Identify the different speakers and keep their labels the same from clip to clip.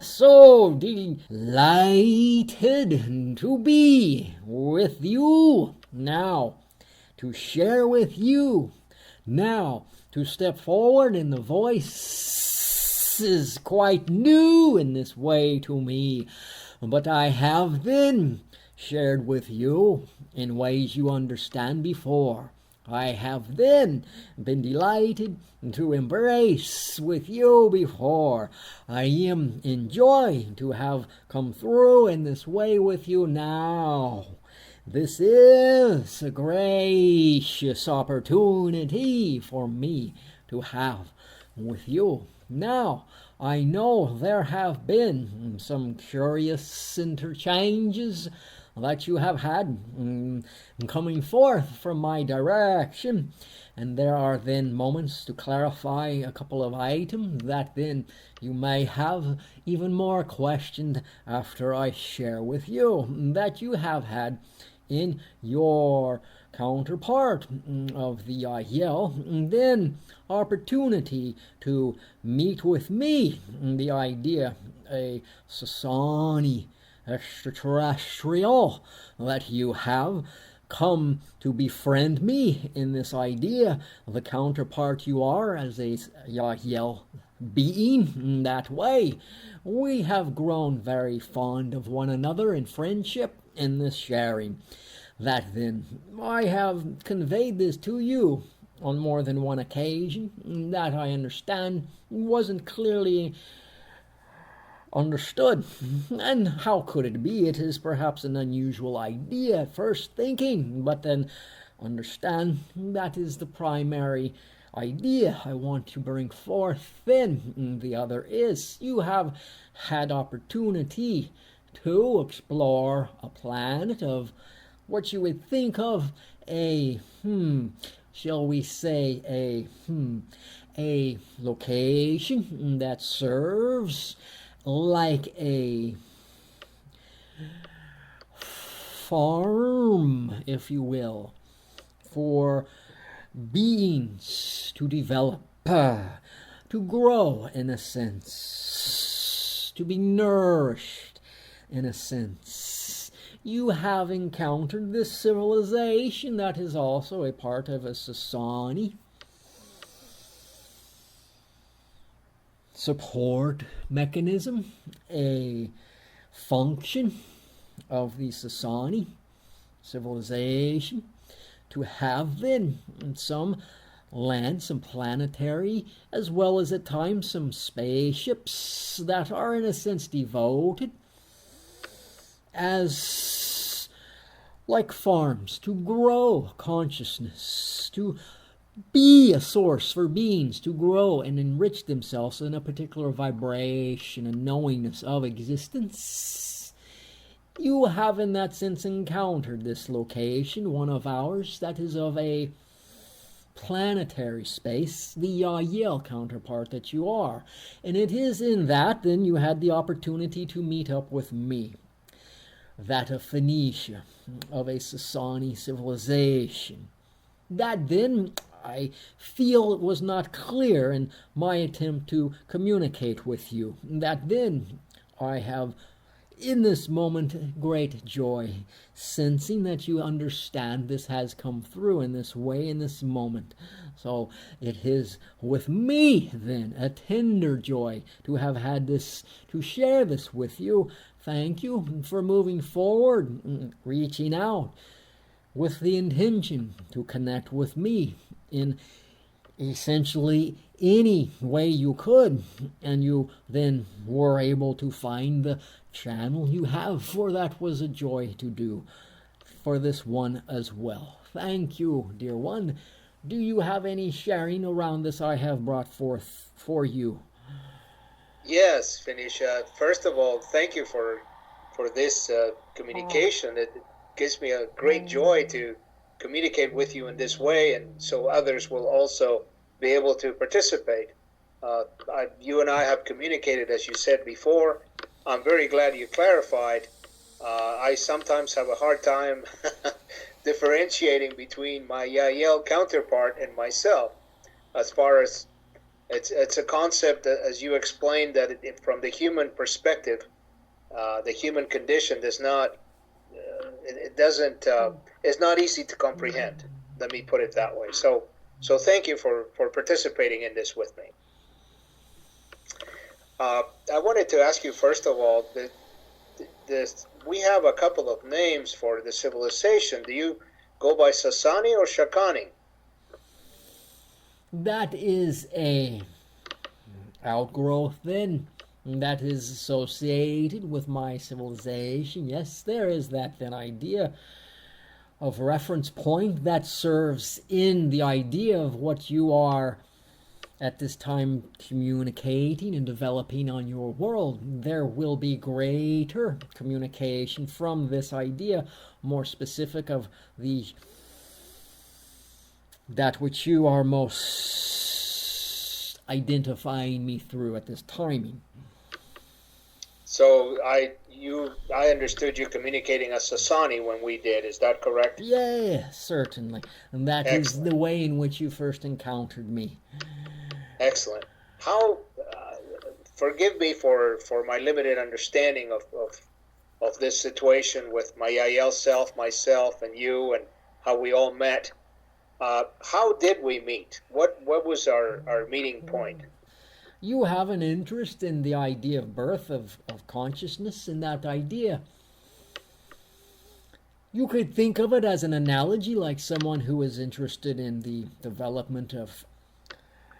Speaker 1: So delighted to be with you now, to share with you now, to step forward. And the voice is quite new in this way to me, but I have been shared with you in ways you understand before. I have then been delighted to embrace with you before. I am enjoying to have come through in this way with you now. This is a gracious opportunity for me to have with you. Now, I know there have been some curious interchanges that you have had coming forth from my direction, and there are then moments to clarify a couple of items that then you may have even more questioned after I share with you that you have had in your counterpart of the IEL, and then opportunity to meet with me, the idea, a Sassani extraterrestrial, that you have come to befriend me in this idea, the counterpart you are as a Yahyel being. That way, we have grown very fond of one another in friendship in this sharing. That then, I have conveyed this to you on more than one occasion, that I understand wasn't clearly understood. And how could it be? It is perhaps an unusual idea at first thinking, but then understand that is the primary idea I want to bring forth. Then the other is you have had opportunity to explore a planet of what you would think of a shall we say a location that serves like a farm, if you will, for beings to develop, to grow in a sense, to be nourished in a sense. You have encountered this civilization that is also a part of a Sassani support mechanism, a function of the Sassani civilization, to have then some land, some planetary, as well as at times some spaceships that are in a sense devoted as like farms to grow consciousness, to be a source for beings to grow and enrich themselves in a particular vibration and knowingness of existence. You have in that sense encountered this location, one of ours, that is of a planetary space, the Yahyel counterpart that you are. And it is in that then you had the opportunity to meet up with me, that of Fenicia, of a Sassani civilization. That then I feel it was not clear in my attempt to communicate with you. That then I have in this moment great joy, sensing that you understand this has come through in this way, in this moment. So it is with me then a tender joy to have had this, to share this with you. Thank you for moving forward, reaching out with the intention to connect with me in essentially any way you could, and you then were able to find the channel you have, for that was a joy to do for this one as well. Thank you, dear one. Do you have any sharing around this I have brought forth for you?
Speaker 2: Yes, Fenicia. First of all, thank you for this communication. It gives me a great joy to communicate with you in this way, and so others will also be able to participate. You and I have communicated, as you said before. I'm very glad you clarified. I sometimes have a hard time differentiating between my Yahyel counterpart and myself, as far as It's a concept that, as you explained, that from the human perspective, the human condition does not, it doesn't, it's not easy to comprehend. Let me put it that way. So thank you for participating in this with me. I wanted to ask you first of all, we have a couple of names for the civilization. Do you go by Sassani or Shakani?
Speaker 1: That is a outgrowth then that is associated with my civilization. Yes, there is that then idea of reference point that serves in the idea of what you are at this time communicating and developing on your world. There will be greater communication from this idea, more specific of the that which you are most identifying me through at this timing.
Speaker 2: So I understood you communicating as Sassani when we did. Is that correct?
Speaker 1: Yeah, certainly. And that Excellent. Is the way in which you first encountered me.
Speaker 2: Excellent. How? Forgive me for my limited understanding of this situation with my Yael self, myself, and you, and how we all met. How did we meet? What was our meeting point?
Speaker 1: You have an interest in the idea of birth, of consciousness, and that idea. You could think of it as an analogy, like someone who is interested in the development of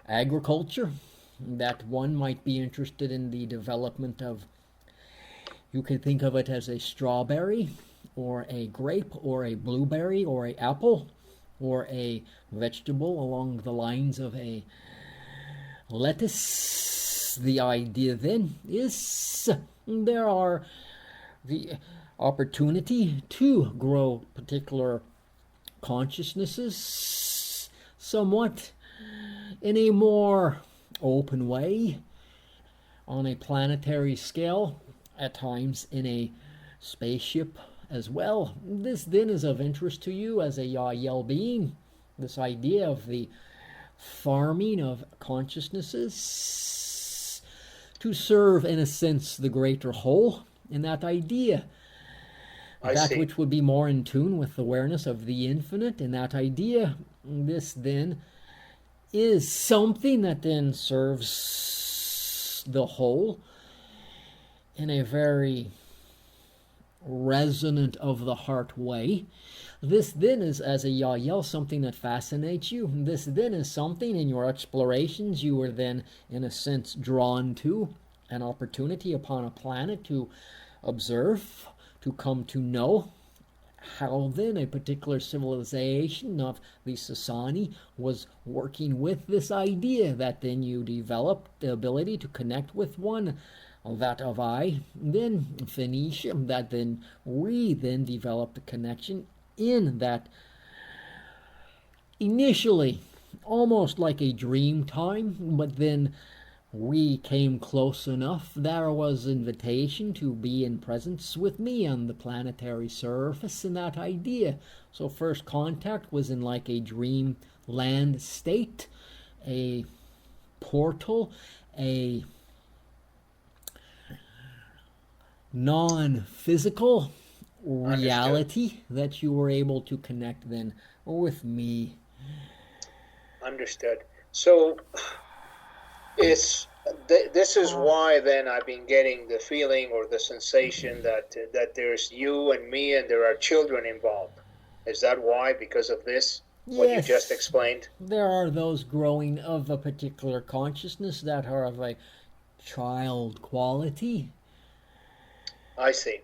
Speaker 1: agriculture. That one might be interested in the development of, you could think of it as a strawberry, or a grape, or a blueberry, or an apple, or a vegetable along the lines of a lettuce. The idea then is there are the opportunity to grow particular consciousnesses somewhat in a more open way, on a planetary scale, at times in a spaceship as well. This then is of interest to you as a Yael being, this idea of the farming of consciousnesses to serve, in a sense, the greater whole, in that idea. That which would be more in tune with the awareness of the infinite, in that idea. This then is something that then serves the whole in a very resonant of the heart way. This then is, as a Yael, something that fascinates you. This then is something in your explorations you were then, in a sense, drawn to, an opportunity upon a planet to observe, to come to know how then a particular civilization of the Sassani was working with this idea, that then you developed the ability to connect with one, that of I, then Fenicia, that then we then developed a connection in that initially almost like a dream time, but then we came close enough. There was invitation to be in presence with me on the planetary surface in that idea. So first contact was in like a dream land state, a portal, a non-physical reality that you were able to connect then with me.
Speaker 2: Understood. So this is why then I've been getting the feeling or the sensation that there's you and me and there are children involved. Is that why? Because of this?
Speaker 1: Yes,
Speaker 2: what you just explained?
Speaker 1: There are those growing of a particular consciousness that are of a child quality.
Speaker 2: I see.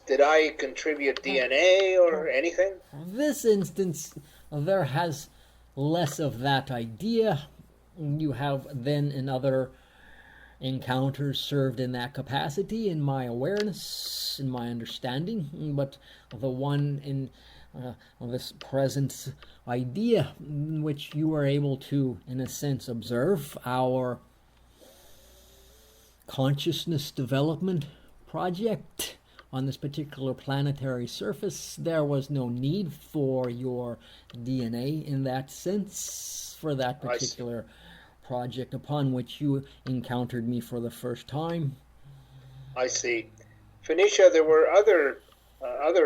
Speaker 2: Did I contribute DNA or anything?
Speaker 1: This instance, there has less of that idea. You have then in other encounters served in that capacity, in my awareness, in my understanding, but the one in this present idea in which you are able to, in a sense, observe our consciousness development project on this particular planetary surface. There was no need for your DNA in that sense for that particular project upon which you encountered me for the first time.
Speaker 2: I see. Fenicia, there were other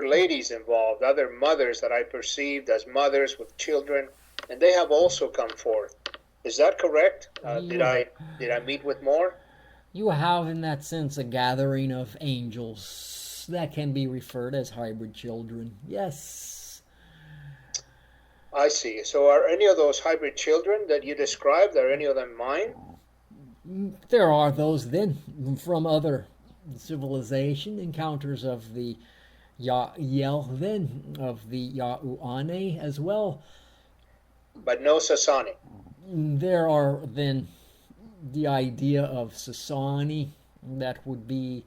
Speaker 2: ladies involved, other mothers that I perceived as mothers with children, and they have also come forth. Is that correct?
Speaker 1: You,
Speaker 2: Did I meet with more?
Speaker 1: you have, in that sense, a gathering of angels that can be referred as hybrid children. Yes.
Speaker 2: I see. So are any of those hybrid children that you described, are any of them mine?
Speaker 1: There are those then from other civilization encounters of the Yael then, of the Yauane as well.
Speaker 2: But no Sassani.
Speaker 1: There are then the idea of Sassani that would be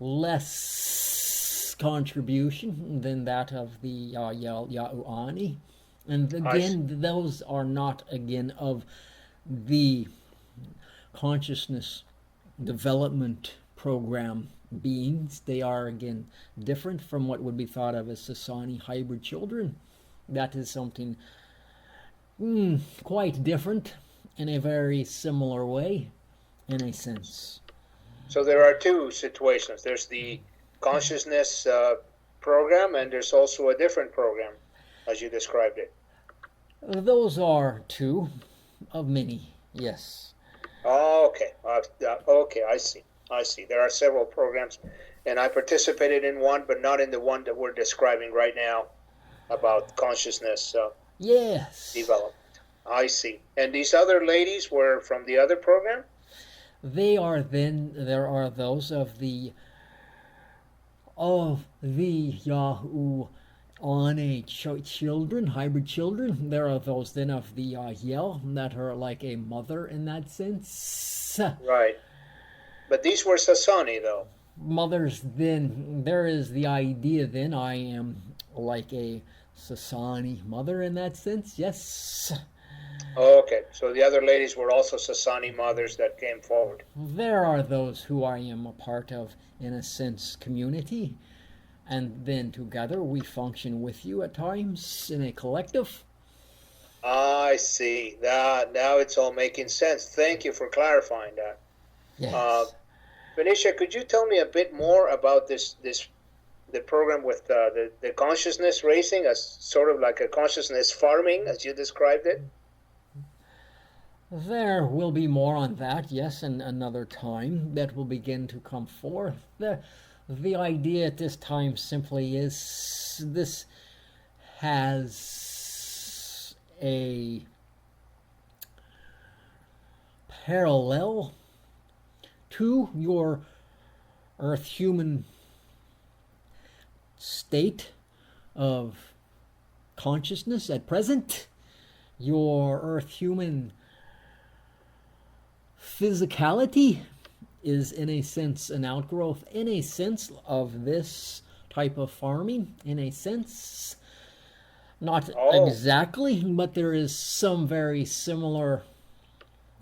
Speaker 1: less contribution than that of the Yauani. And again, those are not again of the consciousness development program beings. They are again different from what would be thought of as Sassani hybrid children. That is something quite different in a very similar way, in a sense.
Speaker 2: So there are two situations. There's the consciousness program, and there's also a different program, as you described it.
Speaker 1: Those are two of many, yes.
Speaker 2: Oh, okay. Okay, I see. I see. There are several programs, and I participated in one, but not in the one that we're describing right now about consciousness
Speaker 1: yes.
Speaker 2: development. I see. And these other ladies were from the other program?
Speaker 1: There are those of the Yahoo on a children, hybrid children. There are those then of the Yel that are like a mother in that sense.
Speaker 2: Right. But these were Sassani, though.
Speaker 1: Mothers then, there is the idea then I am like a Sassani mother in that sense, yes.
Speaker 2: Oh, okay. So the other ladies were also Sassani mothers that came forward.
Speaker 1: There are those who I am a part of, in a sense, community. And then together we function with you at times in a collective.
Speaker 2: I see. Now it's all making sense. Thank you for clarifying that.
Speaker 1: Yes.
Speaker 2: Fenicia, could you tell me a bit more about the program with the consciousness raising, as sort of like a consciousness farming, as you described it?
Speaker 1: There will be more on that, yes, in another time that will begin to come forth. The idea at this time simply is this has a parallel to your Earth human state of consciousness at present. Your Earth human physicality is in a sense an outgrowth, in a sense, of this type of farming, in a sense. Not exactly, but there is some very similar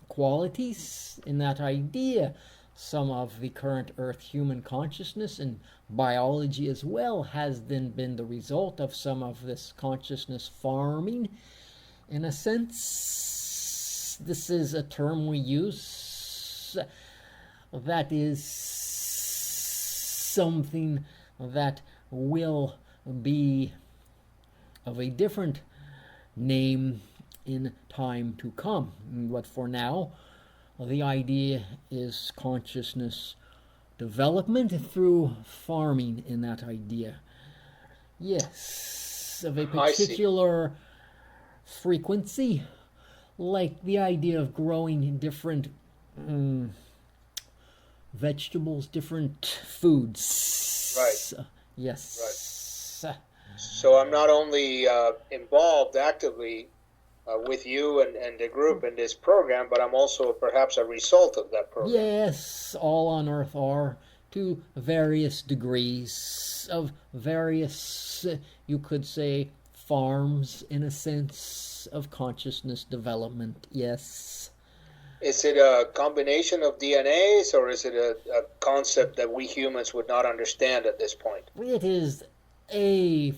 Speaker 1: qualities in that idea. Some of the current Earth human consciousness and biology as well has then been the result of some of this consciousness farming, in a sense. This is a term we use that is something that will be of a different name in time to come. But for now, the idea is consciousness development through farming in that idea. Yes, of a particular frequency, like the idea of growing different vegetables, different foods.
Speaker 2: Right.
Speaker 1: Yes.
Speaker 2: Right. So I'm not only involved actively with you and the group in this program, but I'm also perhaps a result of that program.
Speaker 1: Yes, all on Earth are, to various degrees, of various, you could say, farms, in a sense, of consciousness development. Yes.
Speaker 2: Is it a combination of DNAs, or is it a concept that we humans would not understand at this point?
Speaker 1: It is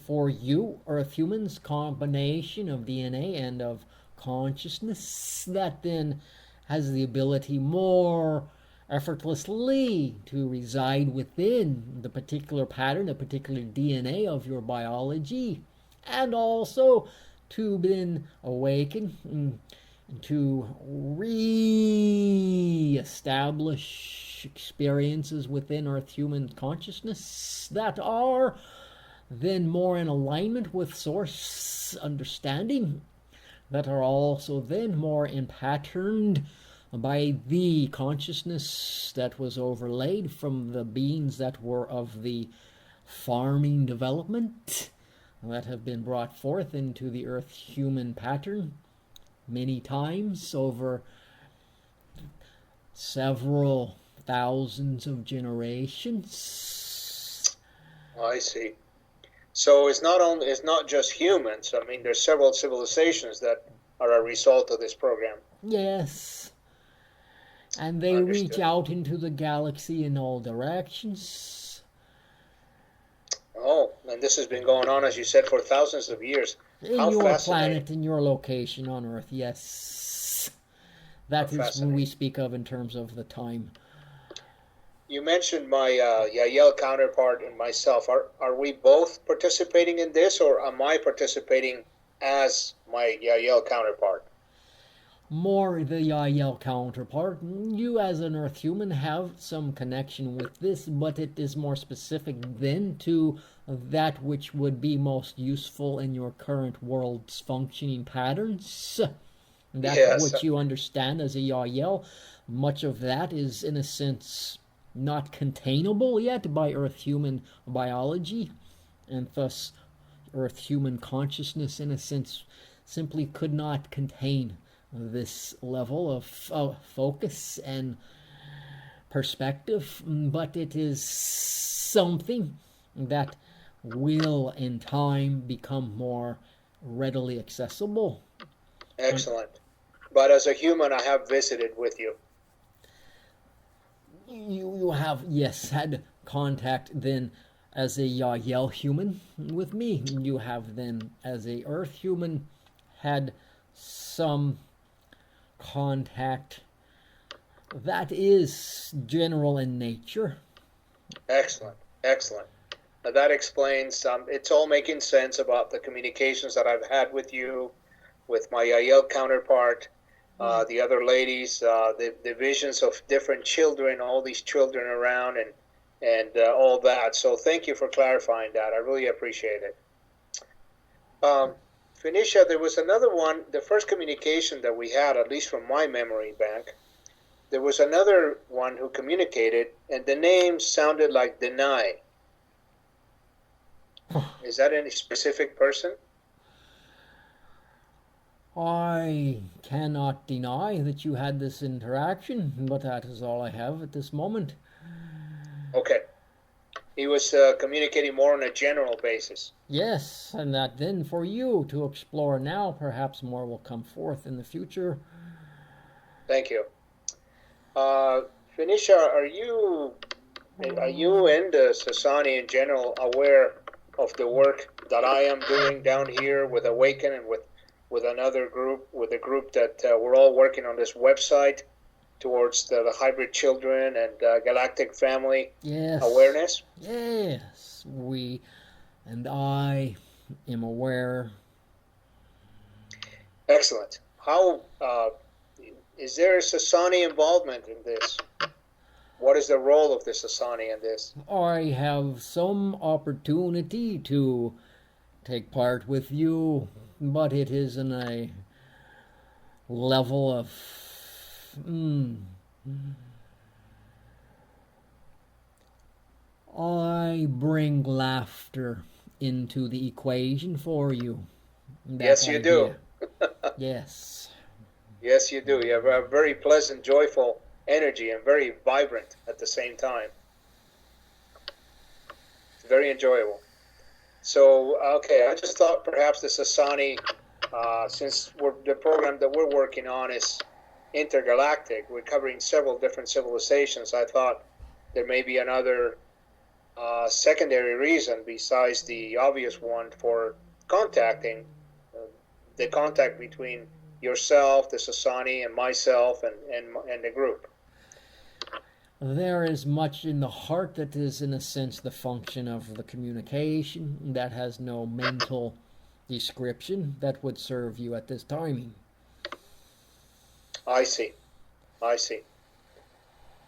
Speaker 1: for you, Earth humans, combination of DNA and of consciousness that then has the ability more effortlessly to reside within the particular pattern, the particular DNA of your biology, and also to then awaken to re-establish experiences within Earth human consciousness that are then more in alignment with source understanding, that are also then more patterned by the consciousness that was overlaid from the beings that were of the farming development that have been brought forth into the Earth human pattern many times over several thousands of generations.
Speaker 2: I see. So it's not just humans. I mean, there's several civilizations that are a result of this program.
Speaker 1: Yes. And they
Speaker 2: Understood.
Speaker 1: reach out into the galaxy in all directions.
Speaker 2: Oh, and this has been going on, as you said, for thousands of years.
Speaker 1: In
Speaker 2: How
Speaker 1: your
Speaker 2: fascinating.
Speaker 1: planet, in your location on Earth, yes. That is when we speak of in terms of the time.
Speaker 2: You mentioned my Yael counterpart and myself. Are we both participating in this, or am I participating as my Yael counterpart?
Speaker 1: More the Yael counterpart. You, as an Earth human, have some connection with this, but it is more specific then to that which would be most useful in your current world's functioning patterns. That
Speaker 2: Yes.
Speaker 1: which you understand as a Yael, much of that is, in a sense, not containable yet by Earth human biology, and thus Earth human consciousness, in a sense, simply could not contain this level of focus and perspective, but it is something that will in time become more readily accessible.
Speaker 2: Excellent. But as a human, I have visited with you.
Speaker 1: You have, yes, had contact then as a Yael human with me. You have then as a Earth human had some contact that is general in nature.
Speaker 2: Excellent. Excellent. Now that explains, it's all making sense about the communications that I've had with you, with my Yael counterpart, the other ladies, the visions of different children, all these children around, and all that. So thank you for clarifying that. I really appreciate it. Fenicia, there was another one, the first communication that we had, at least from my memory bank, there was another one who communicated, and the name sounded like Deny. Is that any specific person?
Speaker 1: I cannot deny that you had this interaction, but that is all I have at this moment.
Speaker 2: Okay. He was communicating more on a general basis.
Speaker 1: Yes, and that then for you to explore now, perhaps more will come forth in the future.
Speaker 2: Thank you. Fenicia, are you and the Sassani in general aware of the work that I am doing down here with Awaken and with another group, with a group that we're all working on this website towards the hybrid children and galactic family awareness?
Speaker 1: Yes, we and I am aware.
Speaker 2: Excellent. How is there a Sassani involvement in this? What is the role of the Sassani in this?
Speaker 1: I have some opportunity to take part with you, but it is in a level of I bring laughter into the equation for you.
Speaker 2: Yes, you do.
Speaker 1: Yes.
Speaker 2: Yes, you do. You have a very pleasant, joyful energy and very vibrant at the same time. It's very enjoyable. So, okay, I just thought perhaps the Sassani, since the program that we're working on is intergalactic, we're covering several different civilizations, I thought there may be another secondary reason besides the obvious one for contacting, the contact between yourself, the Sassani, and myself, and the group.
Speaker 1: There is much in the heart that is, in a sense, the function of the communication that has no mental description that would serve you at this timing.
Speaker 2: I see. I see.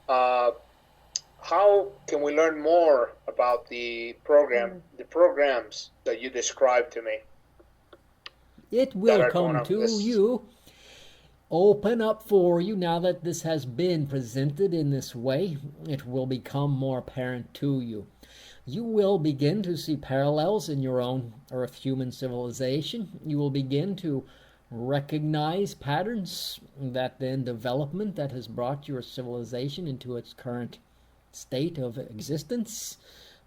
Speaker 2: Uh, how can we learn more about the programs that you described to me
Speaker 1: It
Speaker 2: that
Speaker 1: will
Speaker 2: are going
Speaker 1: come
Speaker 2: on
Speaker 1: to
Speaker 2: this?
Speaker 1: you, open up for you now that this has been presented in this way. It will become more apparent to you. You will begin to see parallels in your own Earth human civilization. You will begin to recognize patterns that then development that has brought your civilization into its current state of existence.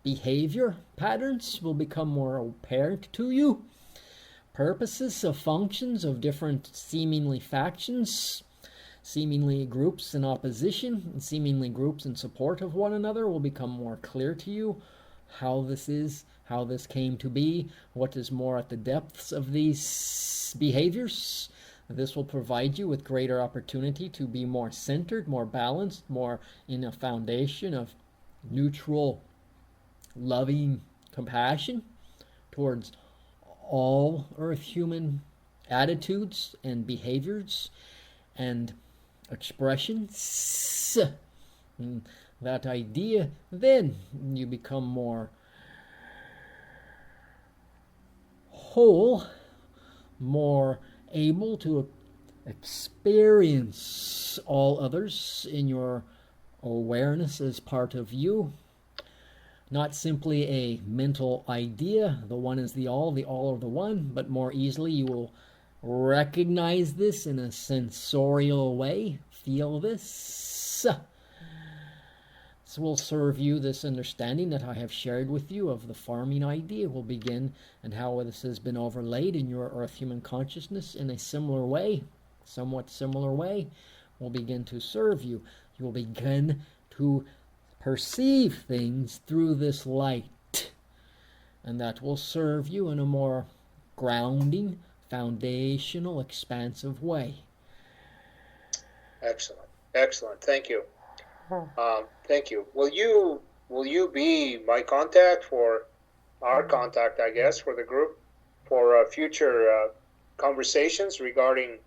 Speaker 1: Behavior patterns will become more apparent to you. Purposes of functions of different seemingly factions, seemingly groups in opposition, and seemingly groups in support of one another will become more clear to you. How this is, how this came to be, what is more at the depths of these behaviors. This will provide you with greater opportunity to be more centered, more balanced, more in a foundation of neutral, loving compassion towards all Earth human attitudes and behaviors and expressions. And that idea, then you become more whole, more able to experience all others in your awareness as part of you. Not simply a mental idea, the one is the all are the one, but more easily you will recognize this in a sensorial way, feel this. This will serve you, this understanding that I have shared with you of the farming idea will begin, and how this has been overlaid in your Earth human consciousness in a similar way, somewhat similar way, will begin to serve you. You will begin to perceive things through this light, and that will serve you in a more grounding, foundational, expansive way.
Speaker 2: Excellent, excellent. Thank you. Thank you. Will you be my contact for our contact, I guess, for the group for future conversations regarding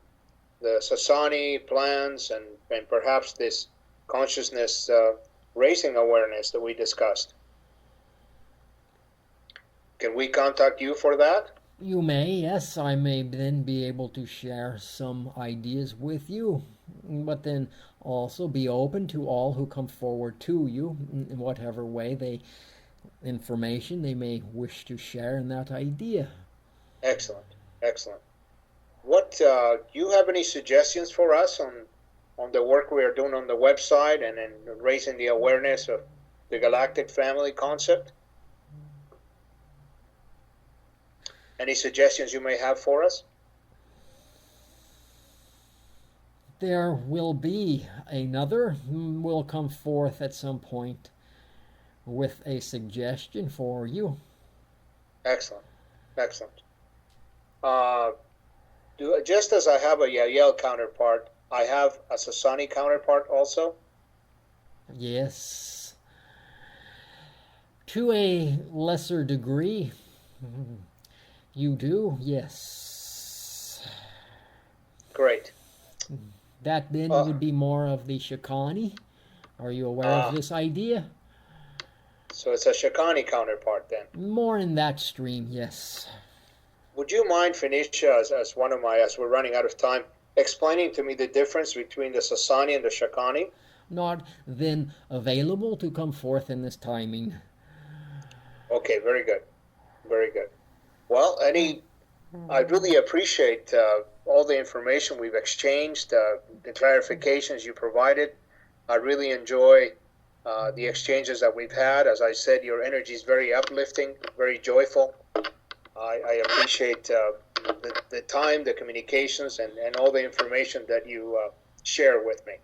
Speaker 2: the Sassani plans and perhaps this consciousness raising awareness that we discussed? Can we contact you for that?
Speaker 1: You may, yes, I may then be able to share some ideas with you, but then also be open to all who come forward to you in whatever way information they may wish to share in that idea.
Speaker 2: Excellent, excellent. What do you have any suggestions for us on the work we are doing on the website and in raising the awareness of the galactic family concept? Any suggestions you may have for us?
Speaker 1: There will be another, will come forth at some point with a suggestion for you.
Speaker 2: Excellent, excellent. Just as I have a Yael counterpart, I have a Sassani counterpart also?
Speaker 1: Yes. To a lesser degree, you do, yes.
Speaker 2: Great.
Speaker 1: That then would be more of the Shakani. Are you aware of this idea?
Speaker 2: So it's a Shakani counterpart then?
Speaker 1: More in that stream, yes.
Speaker 2: Would you mind, Fenicia, as one of my, as we're running out of time, explaining to me the difference between the Sassani and the Shakani?
Speaker 1: Not then available to come forth in this timing.
Speaker 2: Okay, very good. Very good. Well, I really appreciate all the information we've exchanged, the clarifications you provided. I really enjoy the exchanges that we've had. As I said, your energy is very uplifting, very joyful. I appreciate the time, the communications, and all the information that you share with me.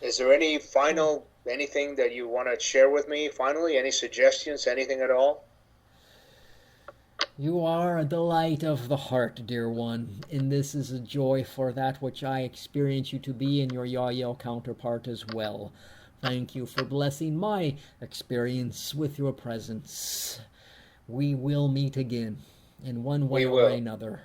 Speaker 2: Is there anything that you want to share with me finally? Any suggestions, anything at all?
Speaker 1: You are a delight of the heart, dear one, and this is a joy for that which I experience you to be and your Yael counterpart as well. Thank you for blessing my experience with your presence. We will meet again in one way
Speaker 2: We
Speaker 1: or
Speaker 2: will.
Speaker 1: another.